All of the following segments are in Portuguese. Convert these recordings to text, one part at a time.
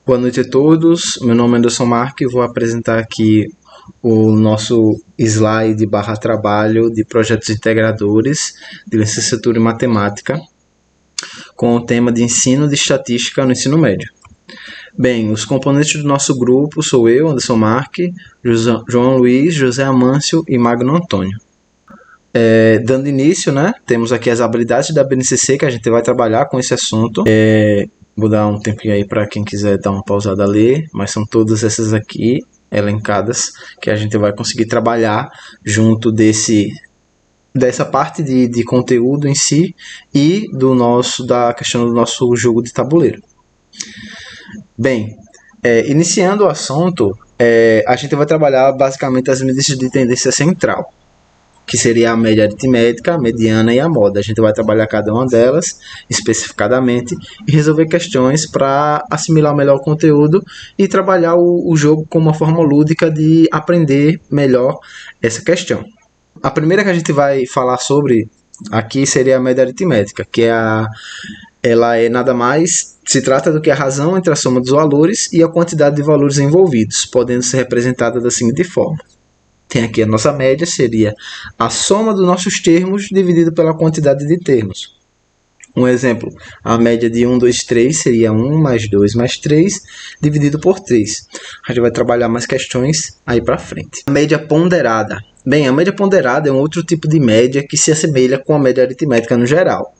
Boa noite a todos, meu nome é Anderson Marque e vou apresentar aqui o nosso slide / trabalho de projetos integradores de licenciatura em matemática com o tema de ensino de estatística no ensino médio. Bem, os componentes do nosso grupo sou eu, Anderson Marque, João Luiz, José Amâncio e Magno Antônio. Dando início, temos aqui as habilidades da BNCC que a gente vai trabalhar com esse assunto. Vou dar um tempinho aí para quem quiser dar uma pausada a ler, mas são todas essas aqui elencadas que a gente vai conseguir trabalhar junto dessa parte de conteúdo em si e da questão do nosso jogo de tabuleiro. Bem, iniciando o assunto, a gente vai trabalhar basicamente as medidas de tendência central, que seria a média aritmética, a mediana e a moda. A gente vai trabalhar cada uma delas especificadamente e resolver questões para assimilar melhor o conteúdo e trabalhar o jogo como uma forma lúdica de aprender melhor essa questão. A primeira que a gente vai falar sobre aqui seria a média aritmética, que ela é nada mais, se trata do que a razão entre a soma dos valores e a quantidade de valores envolvidos, podendo ser representada da seguinte forma. Tem aqui a nossa média, seria a soma dos nossos termos dividido pela quantidade de termos. Um exemplo, a média de 1, 2, 3 seria 1 mais 2 mais 3 dividido por 3. A gente vai trabalhar mais questões aí para frente. A média ponderada. Bem, a média ponderada é um outro tipo de média que se assemelha com a média aritmética no geral.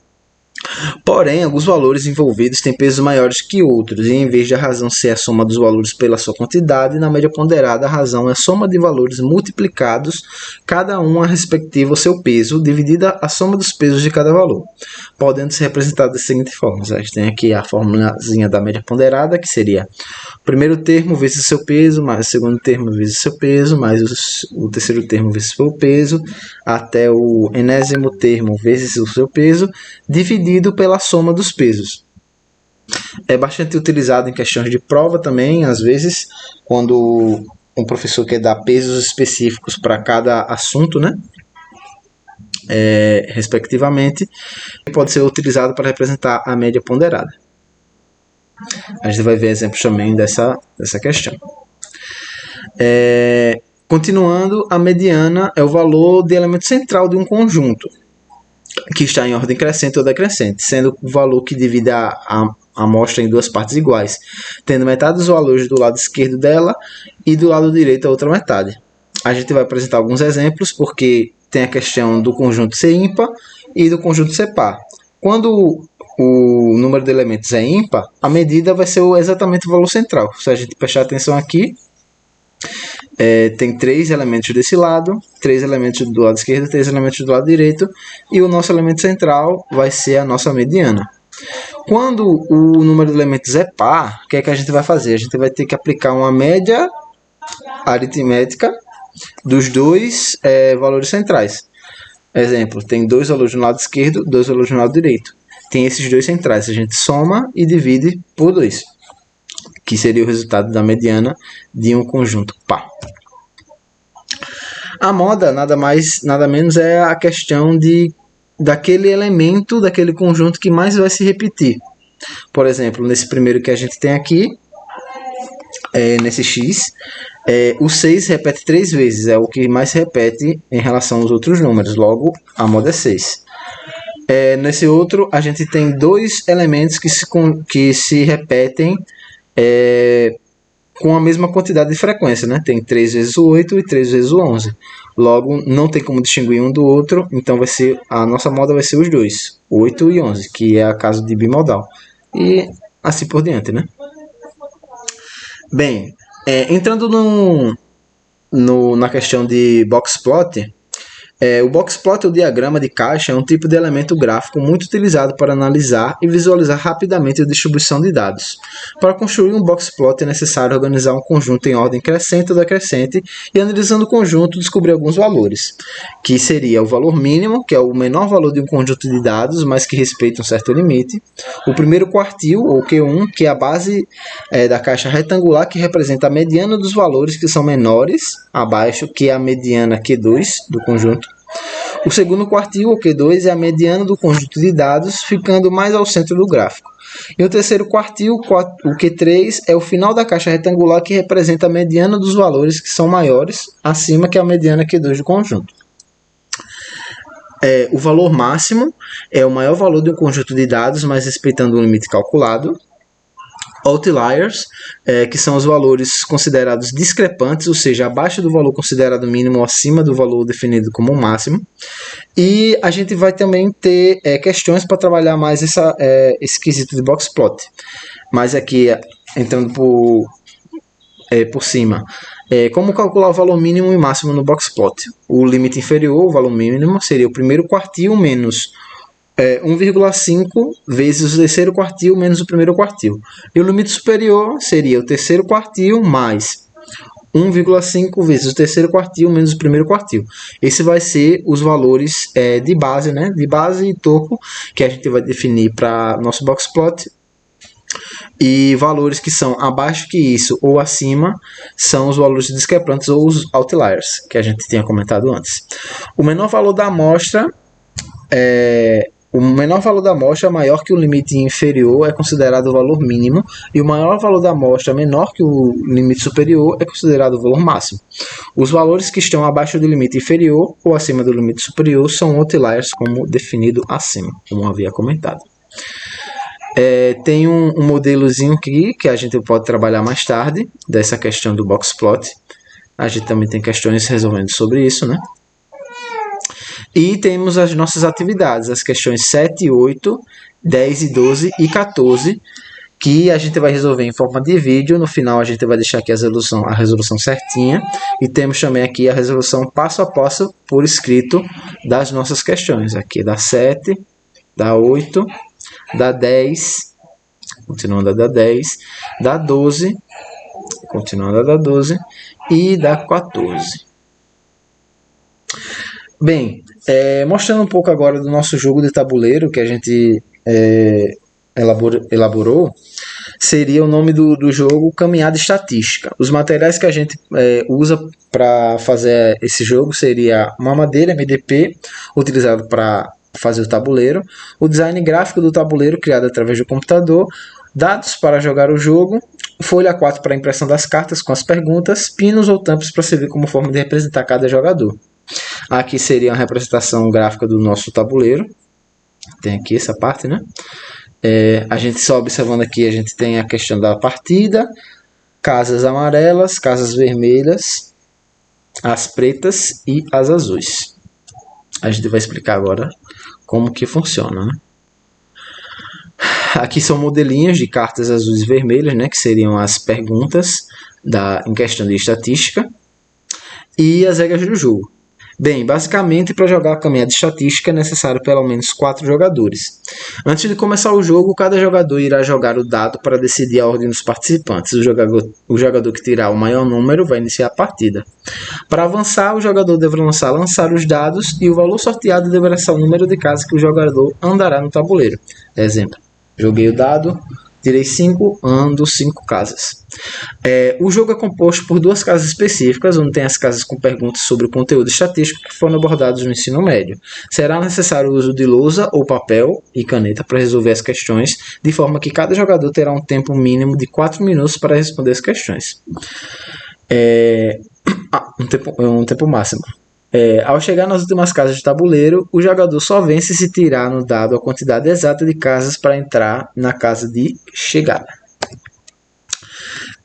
Porém, alguns valores envolvidos têm pesos maiores que outros, e em vez de a razão ser a soma dos valores pela sua quantidade, na média ponderada a razão é a soma de valores multiplicados, cada um a respectivo ao seu peso, dividida a soma dos pesos de cada valor, podendo ser representado da seguinte forma. A gente tem aqui a formulazinha da média ponderada, que seria o primeiro termo vezes o seu peso, mais o segundo termo vezes o seu peso, mais o terceiro termo vezes o seu peso, até o enésimo termo vezes o seu peso, dividido pela soma dos pesos. É bastante utilizado em questões de prova também, às vezes, quando um professor quer dar pesos específicos para cada assunto, respectivamente, pode ser utilizado para representar a média ponderada. A gente vai ver exemplos também dessa questão. Continuando, a mediana é o valor de elemento central de um conjunto, que está em ordem crescente ou decrescente, sendo o valor que divide a amostra em duas partes iguais, tendo metade dos valores do lado esquerdo dela e do lado direito a outra metade. A gente vai apresentar alguns exemplos, porque tem a questão do conjunto ser ímpar e do conjunto ser par. Quando o número de elementos é ímpar, a medida vai ser exatamente o valor central. Se a gente prestar atenção aqui, tem 3 elementos desse lado, 3 elementos do lado esquerdo, 3 elementos do lado direito, e o nosso elemento central vai ser a nossa mediana. Quando o número de elementos é par, o que é que a gente vai fazer? A gente vai ter que aplicar uma média aritmética dos dois valores centrais. Exemplo, tem 2 valores no lado esquerdo, 2 valores no lado direito. Tem esses dois centrais, a gente soma e divide por 2. Que seria o resultado da mediana de um conjunto par. A moda nada mais, nada menos é a questão daquele elemento, daquele conjunto que mais vai se repetir. Por exemplo, nesse primeiro que a gente tem aqui, nesse x, o 6 repete 3 vezes, é o que mais se repete em relação aos outros números, logo a moda é 6. Nesse outro, a gente tem 2 elementos que se repetem com a mesma quantidade de frequência, Tem 3 vezes o 8 e 3 vezes o 11. Logo, não tem como distinguir um do outro, então a nossa moda vai ser os dois, 8 e 11, que é a caso de bimodal. E assim por diante, Bem, entrando na questão de boxplot, o boxplot, ou diagrama de caixa, é um tipo de elemento gráfico muito utilizado para analisar e visualizar rapidamente a distribuição de dados. Para construir um boxplot é necessário organizar um conjunto em ordem crescente ou decrescente e, analisando o conjunto, descobrir alguns valores, que seria o valor mínimo, que é o menor valor de um conjunto de dados, mas que respeita um certo limite, o primeiro quartil, ou Q1, que é a base da caixa retangular, que representa a mediana dos valores que são menores, abaixo, que é a mediana Q2 do conjunto. O segundo quartil, o Q2, é a mediana do conjunto de dados, ficando mais ao centro do gráfico. E o terceiro quartil, o Q3, é o final da caixa retangular que representa a mediana dos valores que são maiores, acima que a mediana Q2 do conjunto. O valor máximo é o maior valor de um conjunto de dados, mas respeitando o limite calculado. Outliers, que são os valores considerados discrepantes, ou seja, abaixo do valor considerado mínimo ou acima do valor definido como máximo. E a gente vai também ter questões para trabalhar mais esse quesito de boxplot. Mas aqui, entrando por cima, como calcular o valor mínimo e máximo no boxplot? O limite inferior, o valor mínimo, seria o primeiro quartil menos 1,5 vezes o terceiro quartil menos o primeiro quartil. E o limite superior seria o terceiro quartil mais 1,5 vezes o terceiro quartil menos o primeiro quartil. Esse vai ser os valores de base, né? De base e topo, que a gente vai definir para nosso boxplot. E valores que são abaixo que isso ou acima são os valores discrepantes ou os outliers, que a gente tinha comentado antes. O menor valor da amostra maior que o limite inferior é considerado o valor mínimo, e o maior valor da amostra menor que o limite superior é considerado o valor máximo. Os valores que estão abaixo do limite inferior ou acima do limite superior são outliers, como definido acima, como havia comentado. Tem um modelozinho aqui que a gente pode trabalhar mais tarde, dessa questão do boxplot. A gente também tem questões resolvendo sobre isso, né? E temos as nossas atividades, as questões 7, 8, 10 e 12 e 14, que a gente vai resolver em forma de vídeo. No final a gente vai deixar aqui a resolução certinha. E temos também aqui a resolução passo a passo por escrito das nossas questões. Aqui da 7, da 8, da 10, continuando a da 10, da 12, continuando a da 12 e da 14. Bem, mostrando um pouco agora do nosso jogo de tabuleiro que a gente elaborou, seria o nome do jogo Caminhada Estatística. Os materiais que a gente usa para fazer esse jogo seria uma madeira MDP, utilizado para fazer o tabuleiro, o design gráfico do tabuleiro criado através do computador, dados para jogar o jogo, folha 4 para impressão das cartas com as perguntas, pinos ou tampas para servir como forma de representar cada jogador. Aqui seria a representação gráfica do nosso tabuleiro. Tem aqui essa parte, né? A gente só observando aqui, a gente tem a questão da partida, casas amarelas, casas vermelhas, as pretas e as azuis. A gente vai explicar agora como que funciona, né? Aqui são modelinhos de cartas azuis e vermelhas, né? Que seriam as perguntas em questão de estatística e as regras do jogo. Bem, basicamente para jogar a caminhada estatística é necessário pelo menos 4 jogadores. Antes de começar o jogo, cada jogador irá jogar o dado para decidir a ordem dos participantes. O jogador que tirar o maior número vai iniciar a partida. Para avançar, o jogador deverá lançar os dados e o valor sorteado deverá ser o número de casas que o jogador andará no tabuleiro. Exemplo, joguei o dado, tirei 5, ando 5 casas. O jogo é composto por 2 casas específicas, onde tem as casas com perguntas sobre o conteúdo estatístico que foram abordados no ensino médio. Será necessário o uso de lousa ou papel e caneta para resolver as questões, de forma que cada jogador terá um tempo mínimo de 4 minutos para responder as questões. Um tempo máximo. Ao chegar nas últimas casas de tabuleiro, o jogador só vence se tirar no dado a quantidade exata de casas para entrar na casa de chegada.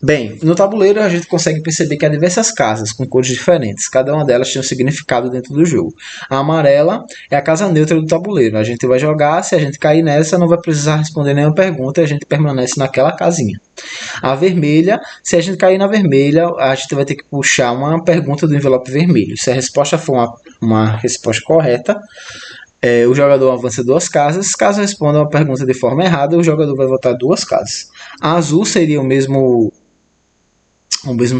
Bem, no tabuleiro a gente consegue perceber que há diversas casas com cores diferentes. Cada uma delas tem um significado dentro do jogo. A amarela é a casa neutra do tabuleiro. A gente vai jogar, se a gente cair nessa, não vai precisar responder nenhuma pergunta e a gente permanece naquela casinha. A vermelha, se a gente cair na vermelha, a gente vai ter que puxar uma pergunta do envelope vermelho. Se a resposta for uma resposta correta, o jogador avança 2 casas. Caso responda uma pergunta de forma errada, o jogador vai voltar 2 casas. A azul seria o mesmo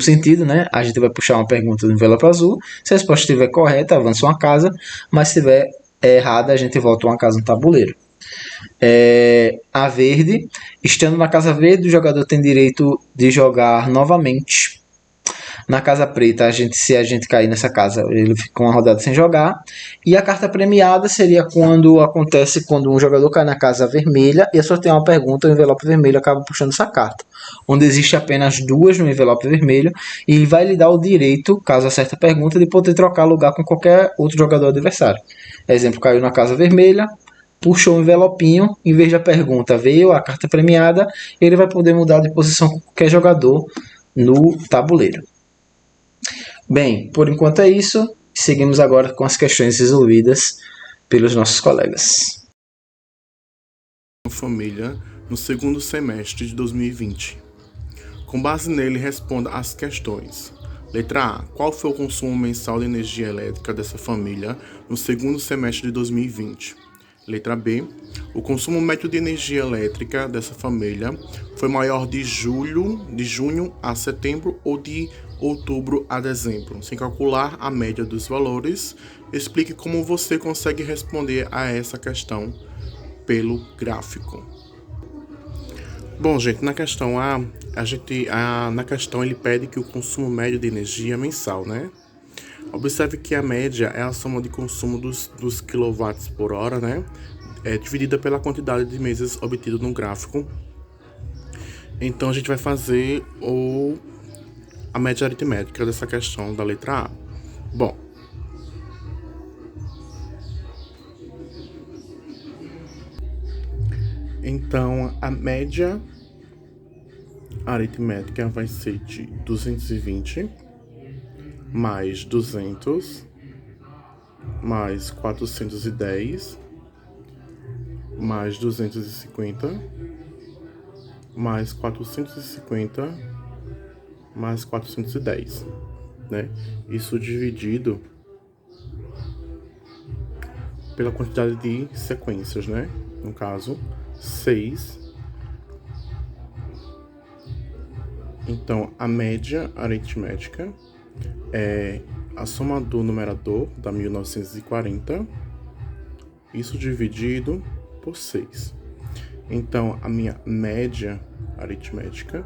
sentido, né? A gente vai puxar uma pergunta do envelope azul. Se a resposta estiver correta, avança uma casa, mas se estiver errada, a gente volta uma casa no tabuleiro. A verde, estando na casa verde, o jogador tem direito de jogar novamente. Na casa preta, se a gente cair nessa casa, ele fica uma rodada sem jogar. E a carta premiada seria quando um jogador cai na casa vermelha e sortear uma pergunta, o envelope vermelho acaba puxando essa carta. Onde existe apenas duas no envelope vermelho e vai lhe dar o direito, caso acerte a pergunta, de poder trocar lugar com qualquer outro jogador adversário. Exemplo, caiu na casa vermelha, puxou um envelopinho, em vez da pergunta veio a carta premiada, ele vai poder mudar de posição com qualquer jogador no tabuleiro. Bem, por enquanto é isso. Seguimos agora com as questões resolvidas pelos nossos colegas. Família no segundo semestre de 2020. Com base nele, responda as questões. Letra A. Qual foi o consumo mensal de energia elétrica dessa família no segundo semestre de 2020? Letra B. O consumo médio de energia elétrica dessa família foi maior de junho a setembro ou de outubro a dezembro. Sem calcular a média dos valores, explique como você consegue responder a essa questão pelo gráfico. Bom, gente, na questão na questão ele pede que o consumo médio de energia mensal, né? Observe que a média é a soma de consumo dos quilowatts por hora, né? Dividida pela quantidade de meses obtido no gráfico. Então a gente vai fazer a média aritmética dessa questão da letra A. Bom, então a média aritmética vai ser de 220 mais 200 mais 410 mais 250 mais 450 mais 410, né? Isso dividido pela quantidade de sequências, né? No caso, 6. Então, a média aritmética é a soma do numerador da 1940, isso dividido por 6. Então, a minha média aritmética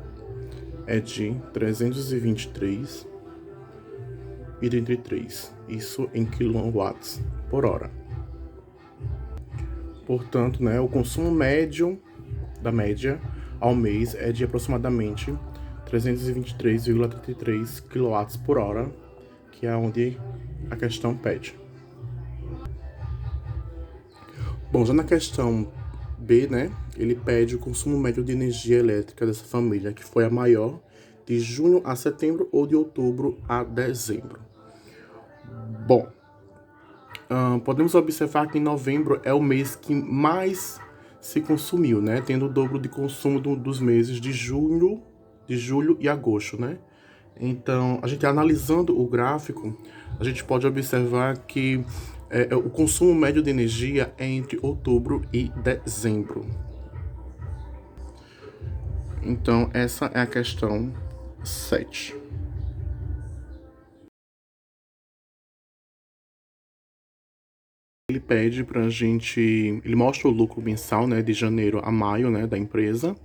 é de 323,33, isso em quilowatts por hora. Portanto, né, o consumo médio da média ao mês é de aproximadamente 323,33 kW por hora, que é onde a questão pede. Bom, já na questão B, né, ele pede o consumo médio de energia elétrica dessa família, que foi a maior de junho a setembro ou de outubro a dezembro. Bom, podemos observar que em novembro é o mês que mais se consumiu, né, tendo o dobro de consumo dos meses de julho e agosto, né? Então, a gente analisando o gráfico, a gente pode observar que o consumo médio de energia é entre outubro e dezembro. Então, essa é a questão 7. Ele pede pra gente, ele mostra o lucro mensal, né, de janeiro a maio, né, da empresa.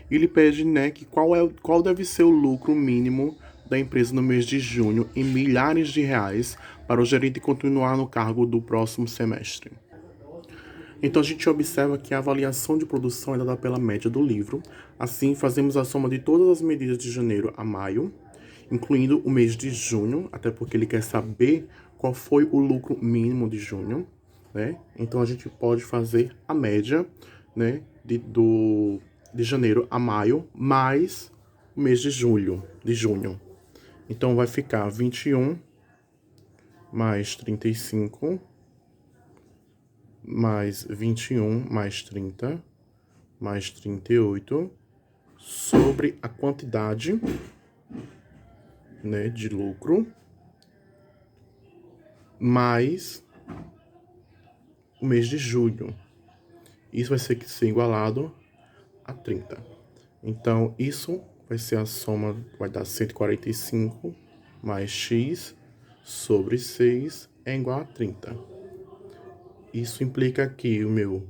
E ele pede, né, que qual deve ser o lucro mínimo da empresa no mês de junho em milhares de reais para o gerente continuar no cargo do próximo semestre. Então a gente observa que a avaliação de produção é dada pela média do livro. Assim, fazemos a soma de todas as medidas de janeiro a maio, incluindo o mês de junho, até porque ele quer saber qual foi o lucro mínimo de junho, né? Então a gente pode fazer a média, né, de janeiro a maio mais o mês de junho. Então vai ficar 21 mais 35 mais 21 mais 30 mais 38 sobre a quantidade, né, de lucro mais o mês de julho. Isso vai ser igualado a 30. Então, isso vai ser a soma, vai dar 145 mais x sobre 6 é igual a 30. Isso implica que o meu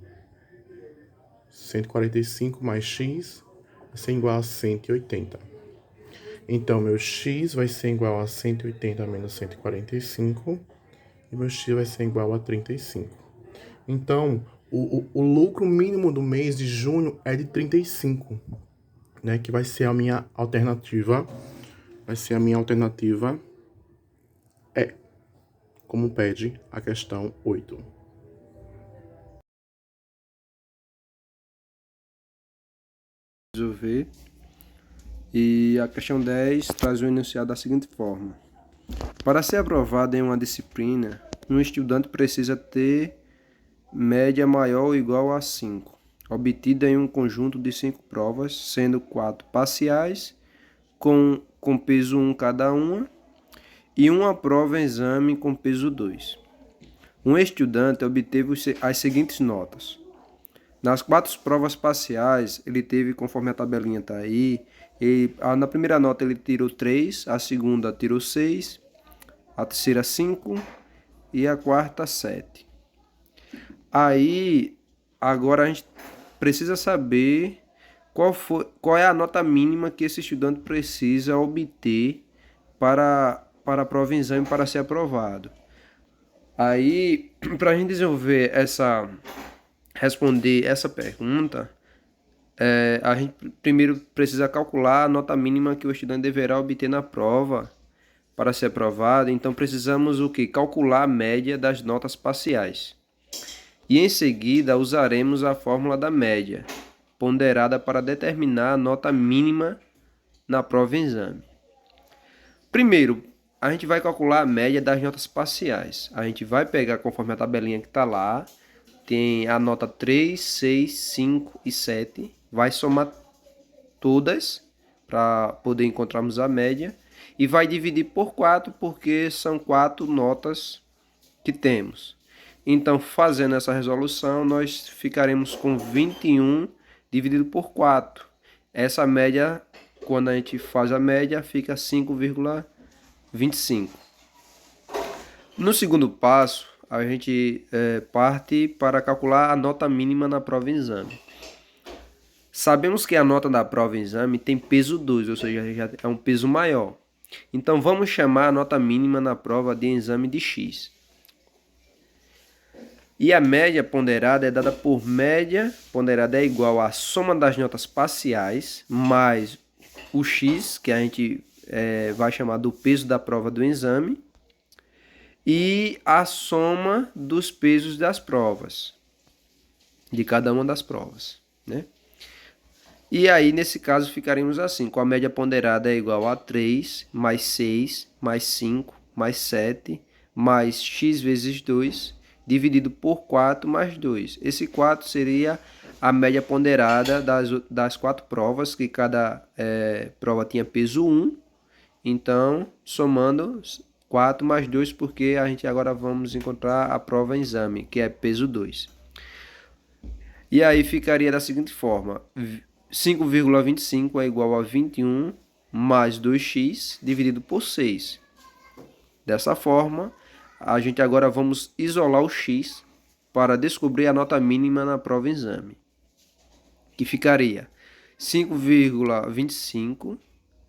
145 mais x vai ser igual a 180. Então, meu x vai ser igual a 180 menos 145 e meu x vai ser igual a 35. Então, o lucro mínimo do mês de junho é de 35, né? Que vai ser a minha alternativa. Vai ser a minha alternativa é, como pede a questão 8. Resolver. E a questão 10 traz o enunciado da seguinte forma: para ser aprovado em uma disciplina, um estudante precisa ter média maior ou igual a 5, obtida em um conjunto de 5 provas, sendo 4 parciais, com peso 1 cada uma, e uma prova exame com peso 2. Um estudante obteve as seguintes notas. Nas 4 provas parciais, ele teve, conforme a tabelinha está aí, na primeira nota ele tirou 3, a segunda tirou 6, a terceira 5 e a quarta 7. Aí, agora a gente precisa saber qual é a nota mínima que esse estudante precisa obter para a prova em exame para ser aprovado. Aí, para a gente responder essa pergunta, a gente primeiro precisa calcular a nota mínima que o estudante deverá obter na prova para ser aprovado. Então, precisamos o quê? Calcular a média das notas parciais. E em seguida, usaremos a fórmula da média, ponderada para determinar a nota mínima na prova em exame. Primeiro, a gente vai calcular a média das notas parciais. A gente vai pegar, conforme a tabelinha que está lá, tem a nota 3, 6, 5 e 7. Vai somar todas para poder encontrarmos a média. E vai dividir por 4, porque são 4 notas que temos. Então, fazendo essa resolução, nós ficaremos com 21 dividido por 4. Essa média, quando a gente faz a média, fica 5,25. No segundo passo, a gente parte para calcular a nota mínima na prova em exame. Sabemos que a nota da prova em exame tem peso 2, ou seja, já é um peso maior. Então, vamos chamar a nota mínima na prova de exame de x. E a média ponderada é dada por média ponderada é igual à soma das notas parciais mais o x, que a gente vai chamar do peso da prova do exame, e a soma dos pesos das provas, de cada uma das provas, né? E aí, nesse caso, ficaremos assim, com a média ponderada é igual a 3, mais 6, mais 5, mais 7, mais x vezes 2, dividido por 4 mais 2. Esse 4 seria a média ponderada das 4 provas, que cada prova tinha peso 1. Então, somando 4 mais 2, porque a gente agora vamos encontrar a prova em exame, que é peso 2. E aí ficaria da seguinte forma: 5,25 é igual a 21 mais 2x dividido por 6. Dessa forma, a gente agora vamos isolar o x para descobrir a nota mínima na prova em exame, que ficaria 5,25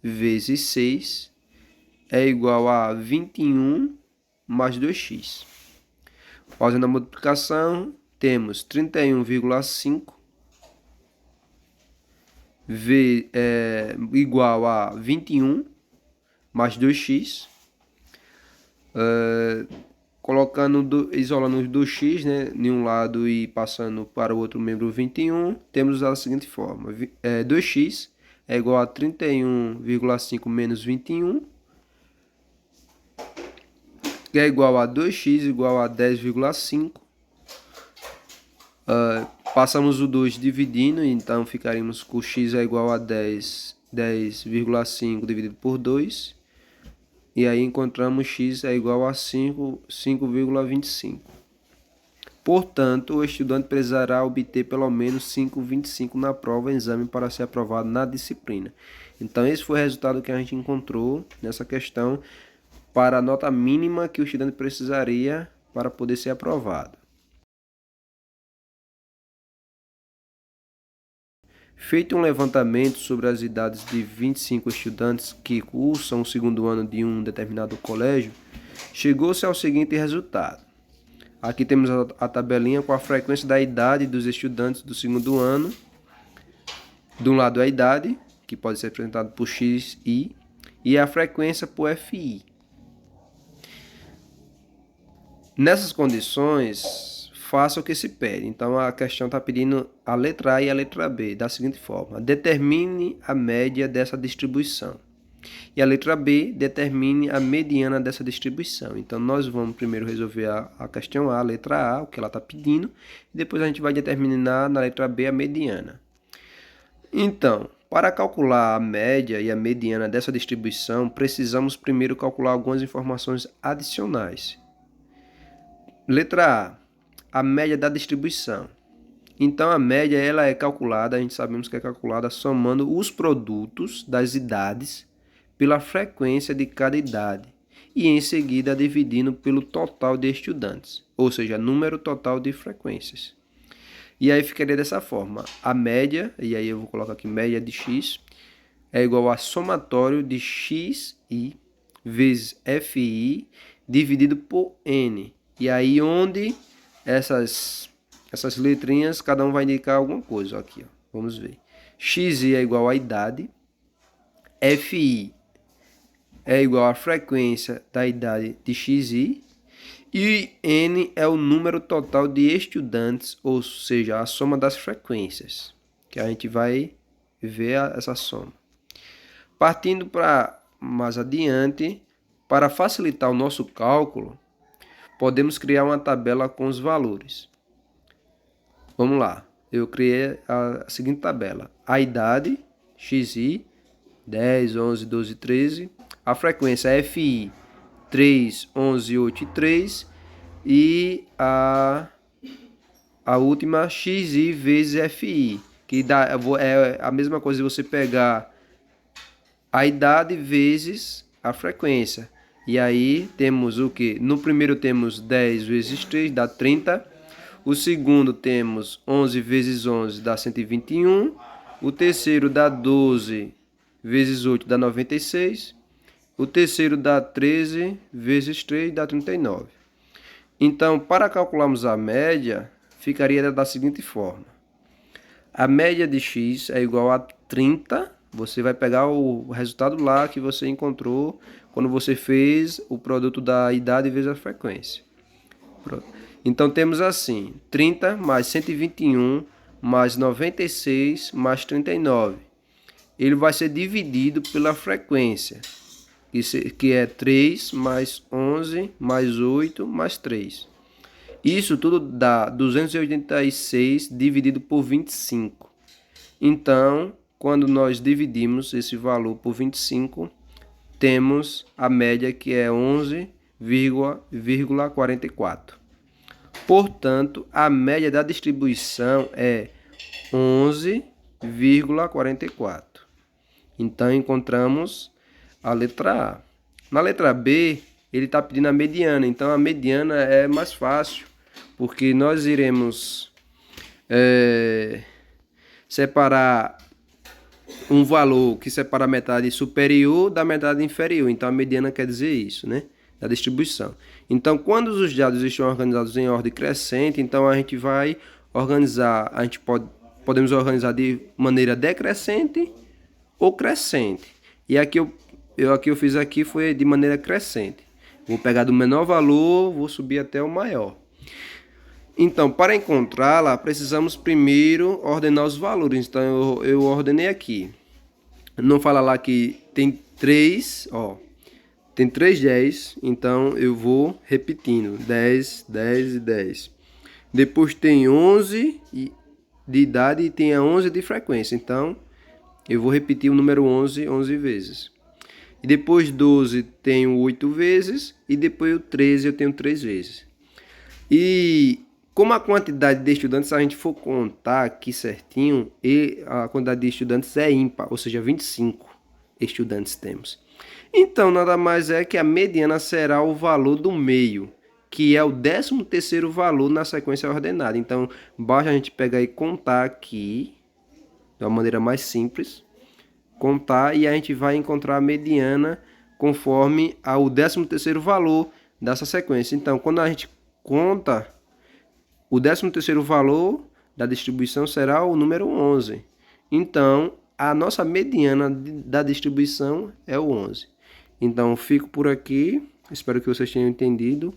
vezes 6 é igual a 21 mais 2x. Fazendo a multiplicação, temos 31,5 igual a 21 mais 2x. Isolando os 2x, né, de um lado e passando para o outro membro 21, temos a seguinte forma: 2x é igual a 31,5 menos 21, que é igual a 2x igual a 10,5. Passamos o 2 dividindo, então ficaríamos com x é igual a 10,5 dividido por 2. E aí encontramos x é igual a 5,25. Portanto, o estudante precisará obter pelo menos 5,25 na prova em exame para ser aprovado na disciplina. Então, esse foi o resultado que a gente encontrou nessa questão para a nota mínima que o estudante precisaria para poder ser aprovado. Feito um levantamento sobre as idades de 25 estudantes que cursam o segundo ano de um determinado colégio, chegou-se ao seguinte resultado. Aqui temos a tabelinha com a frequência da idade dos estudantes do segundo ano. De um lado a idade, que pode ser representado por XI, e a frequência por FI. Nessas condições, faça o que se pede. Então, a questão está pedindo a letra A e a letra B da seguinte forma. Determine a média dessa distribuição. E a letra B, determine a mediana dessa distribuição. Então, nós vamos primeiro resolver a questão A, a letra A, o que ela está pedindo. E depois a gente vai determinar na letra B a mediana. Então, para calcular a média e a mediana dessa distribuição, precisamos primeiro calcular algumas informações adicionais. Letra A, a média da distribuição. Então, a média ela é calculada, a gente sabemos que é calculada somando os produtos das idades pela frequência de cada idade e em seguida dividindo pelo total de estudantes, ou seja, número total de frequências. E aí ficaria dessa forma, a média, e aí eu vou colocar aqui média de x, é igual a somatório de xi vezes fi dividido por n. E aí onde essas letrinhas, cada um vai indicar alguma coisa. Aqui, ó. Vamos ver. Xi é igual a idade, fi é igual à frequência da idade de xi, e n é o número total de estudantes, ou seja, a soma das frequências, que a gente vai ver essa soma. Partindo para mais adiante, para facilitar o nosso cálculo, podemos criar uma tabela com os valores. Vamos lá, eu criei a seguinte tabela. A idade, xi, 10, 11, 12, 13. A frequência fi, 3, 11, 8 e 3. E a última, xi vezes fi, que é a mesma coisa de você pegar a idade vezes a frequência. E aí temos o que? No primeiro temos 10 vezes 3, dá 30. O segundo temos 11 vezes 11, dá 121. O terceiro dá 12 vezes 8, dá 96. O terceiro dá 13 vezes 3, dá 39. Então, para calcularmos a média, ficaria da seguinte forma. A média de x é igual a 30. Você vai pegar o resultado lá que você encontrou quando você fez o produto da idade vezes a frequência. Então, temos assim, 30 mais 121 mais 96 mais 39. Ele vai ser dividido pela frequência, que é 3 mais 11 mais 8 mais 3. Isso tudo dá 286 dividido por 25. Então, quando nós dividimos esse valor por 25, temos a média que é 11,44. Portanto, a média da distribuição é 11,44. Então, encontramos a letra A. Na letra B, ele está pedindo a mediana. Então, a mediana é mais fácil, porque nós iremos separar um valor que separa a metade superior da metade inferior. Então, a mediana quer dizer isso, né? Da distribuição. Então, quando os dados estão organizados em ordem crescente, então a gente vai organizar, podemos organizar de maneira decrescente ou crescente. E aqui eu fiz aqui foi de maneira crescente. Vou pegar do menor valor, vou subir até o maior. Então, para encontrá-la, precisamos primeiro ordenar os valores. Então, eu ordenei aqui. Não fala lá que tem 3, ó. Tem 3 10, então eu vou repetindo. 10, 10 e 10. Depois tem 11 de idade e tem a 11 de frequência. Então, eu vou repetir o número 11 vezes. E depois 12 tenho 8 vezes. E depois o 13 eu tenho 3 vezes. E como a quantidade de estudantes, se a gente for contar aqui certinho, e a quantidade de estudantes é ímpar, ou seja, 25 estudantes temos. Então, nada mais é que a mediana será o valor do meio, que é o 13º valor na sequência ordenada. Então, basta a gente pegar e contar aqui de uma maneira mais simples, contar e a gente vai encontrar a mediana conforme ao 13º valor dessa sequência. Então, quando a gente conta, o 13º valor da distribuição será o número 11. Então, a nossa mediana da distribuição é o 11. Então, fico por aqui. Espero que vocês tenham entendido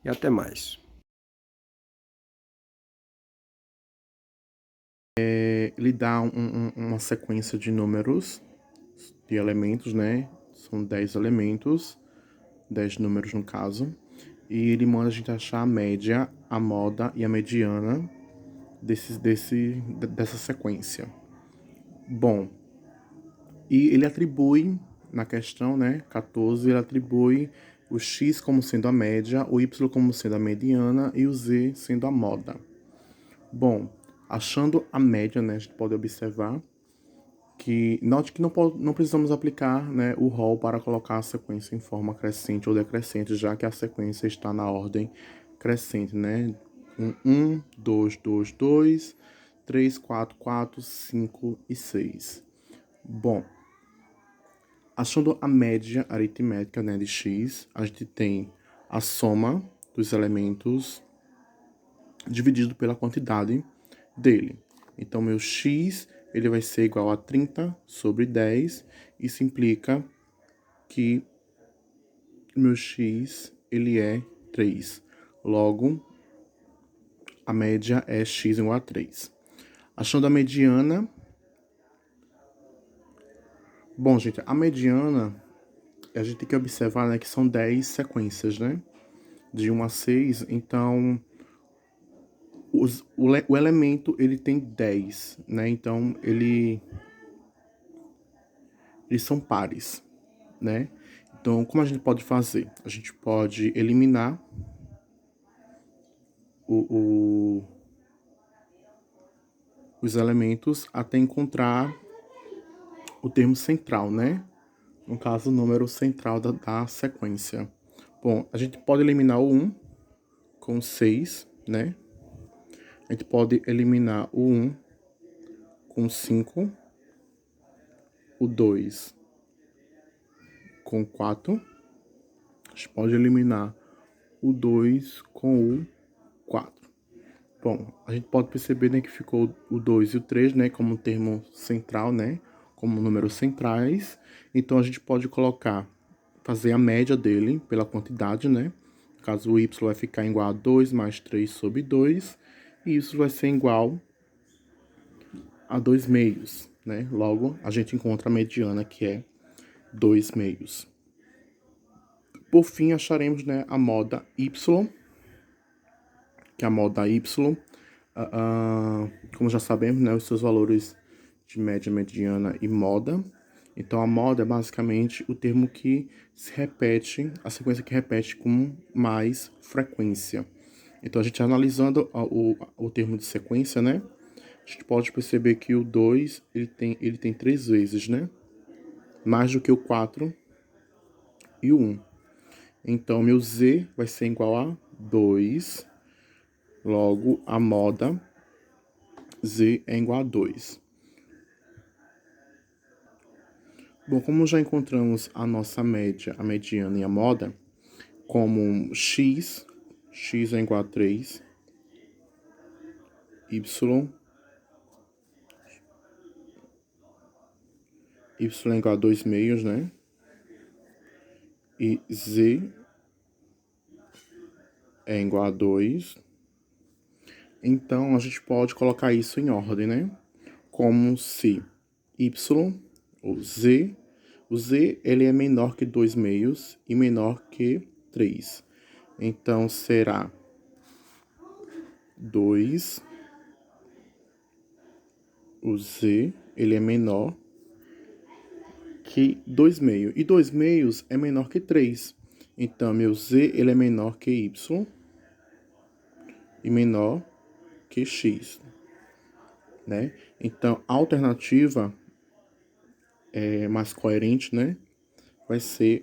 e até mais. Ele dá uma sequência de números, de elementos, né? São 10 elementos, 10 números no caso. E ele manda a gente achar a média, a moda e a mediana dessa sequência. Bom, e ele atribui, na questão, né, 14, ele atribui o x como sendo a média, o y como sendo a mediana e o z sendo a moda. Bom, achando a média, né, a gente pode observar que, note que não precisamos aplicar, né, o rol para colocar a sequência em forma crescente ou decrescente, já que a sequência está na ordem crescente, né? 1, 2, 2, 2, 3, 4, 4, 5 e 6. Bom, achando a média aritmética, né, de x, a gente tem a soma dos elementos dividido pela quantidade dele. Então, meu x ele vai ser igual a 30 sobre 10. Isso implica que meu x ele é 3. Logo, a média é x igual a 3. Achando a mediana... Bom, gente, a mediana, a gente tem que observar, né, que são 10 sequências, né? De 1 a 6, então... O elemento, ele tem 10, né? Então, eles são pares, né? Então, como a gente pode fazer? A gente pode eliminar os elementos até encontrar o termo central, né? No caso, o número central da sequência. Bom, a gente pode eliminar o 1 com 6, né? A gente pode eliminar o 1 com 5, o 2 com 4. A gente pode eliminar o 2 com o 4. Bom, a gente pode perceber, né, que ficou o 2 e o 3, né, como termo central, né, como números centrais. Então, a gente pode fazer a média dele pela quantidade, né. No caso, o y vai ficar igual a 2 mais 3 sobre 2. E isso vai ser igual a 2 meios, né. Logo, a gente encontra a mediana, que é 2 meios. Por fim, acharemos, né, a moda y, que é a moda y, como já sabemos, né, os seus valores de média, mediana e moda. Então, a moda é basicamente o termo que se repete, a sequência que repete com mais frequência. Então, a gente analisando o termo de sequência, né, a gente pode perceber que o 2, ele tem 3 vezes, né, mais do que o 4 e o 1. Então, meu z vai ser igual a 2. Logo, a moda z é igual a 2. Bom, como já encontramos a nossa média, a mediana e a moda, como x é igual a 3, y é igual a 2 meios, né? E z é igual a 2. Então, a gente pode colocar isso em ordem, né? Como se y, ou z, o z ele é menor que 2 meios e menor que 3. Então, será 2, o z ele é menor que 2 meios. E 2 meios é menor que 3. Então, meu z ele é menor que y e menor que x, né? Então, a alternativa mais coerente, né, vai ser